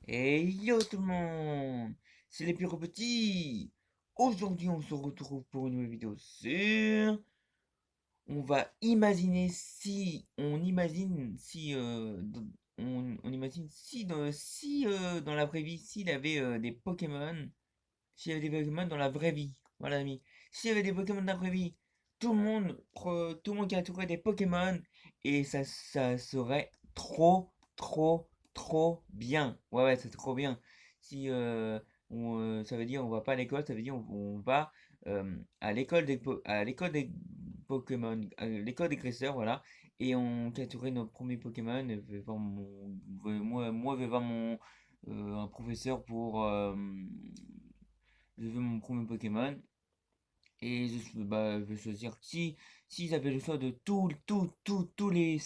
Et yo tout le monde, c'est les Pyro Petits. Aujourd'hui on se retrouve pour une nouvelle vidéo sur... On va imaginer si... On imagine si... on imagine si, dans la vraie vie, s'il avait des Pokémon. S'il y avait des Pokémon dans la vraie vie. Voilà ami. S'il y avait des Pokémon dans la vraie vie, tout le monde qui a trouvé des Pokémon. Et ça serait trop bien. Ouais, c'est trop bien. Si ça veut dire on va pas à l'école, ça veut dire on va à l'école des Pokémon, à l'école des cresseurs, voilà. Et on capturait nos premiers Pokémon. Je vais voir moi, je vais voir un professeur pour je veux mon premier Pokémon et je vais choisir s'ils avaient le choix de tous les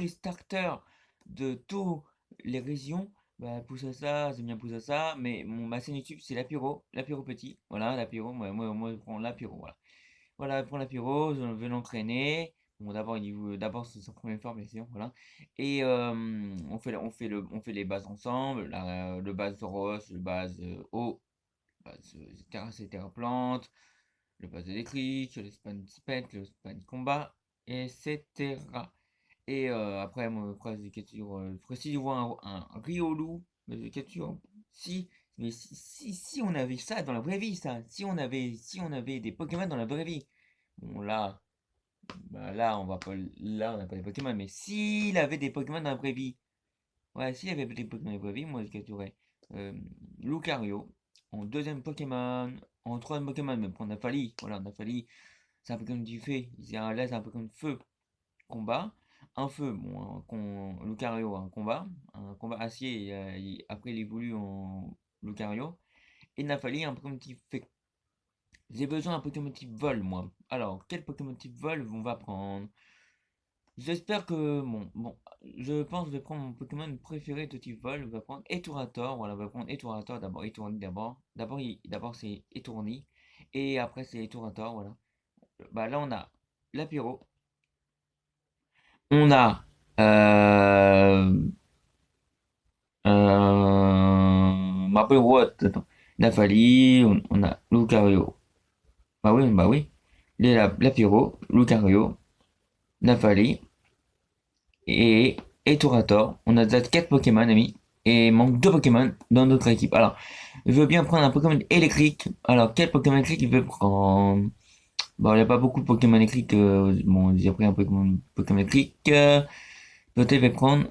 starters de toutes les régions, bah Poussassa, j'aime bien Poussassa, mais ma chaîne YouTube c'est Lapiro petit, voilà Lapiro, moi je prends Lapiro, voilà. Voilà, je prends Lapiro, je vais l'entraîner. Bon d'abord c'est sa première fois bien sûr, voilà. Et on fait les bases ensemble, le base Rose, le base eau, base terrasse et terre plante, le base électrique, le span spec, le span combat, etc. Et après, moi, après, je capture, si je vois un Riolu, je capture. Si, si on avait ça dans la vraie vie, ça, si on avait des Pokémon dans la vraie vie, bon là, bah, là, on va pas, là, on n'a pas des Pokémon, mais s'il avait des Pokémon dans la vraie vie, ouais, s'il y avait des Pokémon de vraie vie, moi je capturais euh, Lucario en deuxième Pokémon, en troisième Pokémon, même prendre Nafali. Voilà, Nafali, c'est un Pokémon du feu. Là, c'est un Pokémon feu combat. Un feu, bon, Lucario, un combat acier, et, après il évolue en Lucario. Et Nafali, un Pokémon type fait. J'ai besoin d'un Pokémon type vol, moi. Alors, quel Pokémon type vol on va prendre? J'espère que je pense que je vais prendre mon Pokémon préféré de type vol. Je vais prendre Etourator. Voilà, on va prendre Etourator d'abord. Étourni d'abord. D'abord c'est Étourni et après c'est Etourator. Voilà. Bah là on a Lapiro. On a Marble What? Attends. Nafali. On a Lucario. Bah oui. Lapiro, Lucario, Nafali. Et Etourator. On a déjà 4 Pokémon, amis. Et il manque 2 Pokémon dans notre équipe. Alors, je veux bien prendre un Pokémon électrique. Alors, quel Pokémon électrique il veut prendre? Bon, il n'y a pas beaucoup de Pokémon électriques. Bon, j'ai pris un Pokémon électrique. Peut-être je vais prendre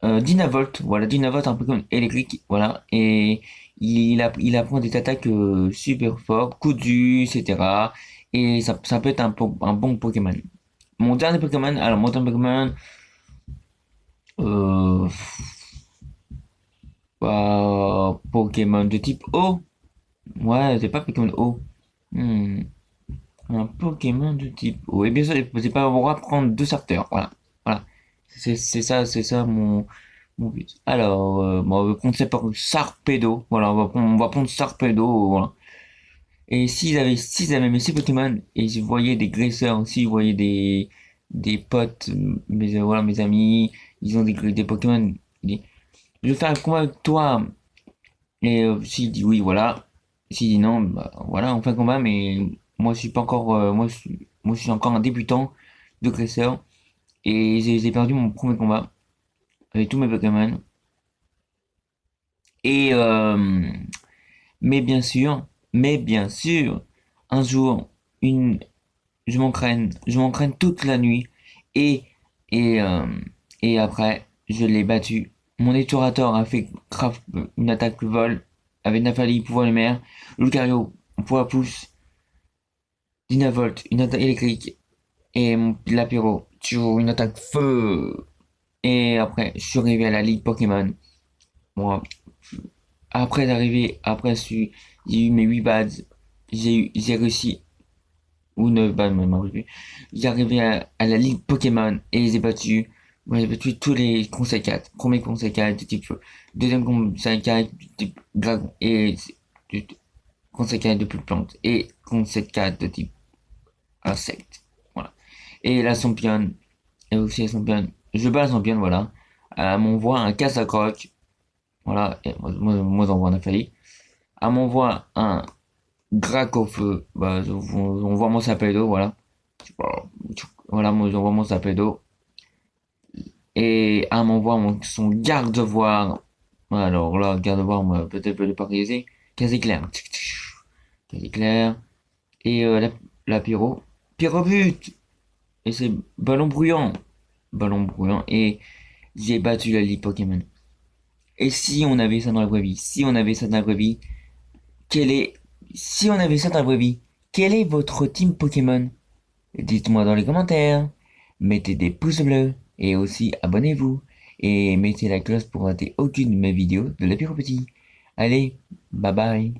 Dynavolt. Voilà, Dynavolt, un Pokémon électrique. Voilà. Et il apprend des attaques super fortes, coudues, etc. Et ça peut être un bon Pokémon. Mon dernier Pokémon, Euh, Pokémon de type O. Ouais, c'est pas Pokémon O. Hmm, un Pokémon de type O. Et bien sûr, c'est pas avoir à prendre deux starters. Voilà. Voilà. C'est ça mon but. Alors, bon, on va prendre Sarpedo. Voilà, on va prendre Sarpedo. Voilà. Et s'ils avaient mis ces Pokémon, et je voyais des graisseurs, s'ils voyaient des potes, voilà, mes amis, ils ont des Pokémon, ils disent, je vais faire un combat avec toi. Et s'il dit oui, voilà. S'il dit non, bah, voilà, on fait un combat, mais moi je suis pas encore, moi je suis encore un débutant de Cresseur. Et j'ai perdu mon premier combat avec tous mes Pokémon. Et mais bien sûr, un jour, une, je m'entraîne toute la nuit. Et et euh, et après, je l'ai battu. Mon Éturator a fait une attaque vol avec Nafali, pouvoir lumière. Lucario, pouvoir pouce. Dynavolt, une attaque électrique. Et mon Lapiro, toujours une attaque feu. Et après, je suis arrivé à la Ligue Pokémon. Moi, j'ai eu mes 8 badges. J'ai réussi, ou 9 badges, même, j'ai arrivé à la Ligue Pokémon et j'ai battu. Moi, j'ai battu tous les conseils 4. Premier conseil 4 de type feu. Deuxième conseil 4 de type dragon. Et conseil 4 de plus plante. Et conseil 4 de type insecte. Voilà. Et la championne, et aussi la championne, je bats la championne, voilà. Elle m'envoie un casse à croc. Voilà, et moi j'envoie un affali. Elle m'envoie un grac au feu, bah, on voit mon sapin d'eau, voilà. Voilà, moi j'envoie mon sapin d'eau. Et elle m'envoie son garde-voir. Alors là, garde-voir, moi, peut-être peut le pariser. Quasi clair. Quasi clair. Et la pyro. Pyrobut! Et c'est ballon bruyant. Ballon bruyant. Et j'ai battu la Ligue Pokémon. Et si on avait ça dans la vraie vie? Si on avait ça dans la vraie vie, quel est... Si on avait ça dans la vraie vie, quel est votre team Pokémon? Dites-moi dans les commentaires. Mettez des pouces bleus. Et aussi abonnez-vous. Et mettez la cloche pour rater aucune de mes vidéos de la Petit. Allez, bye bye.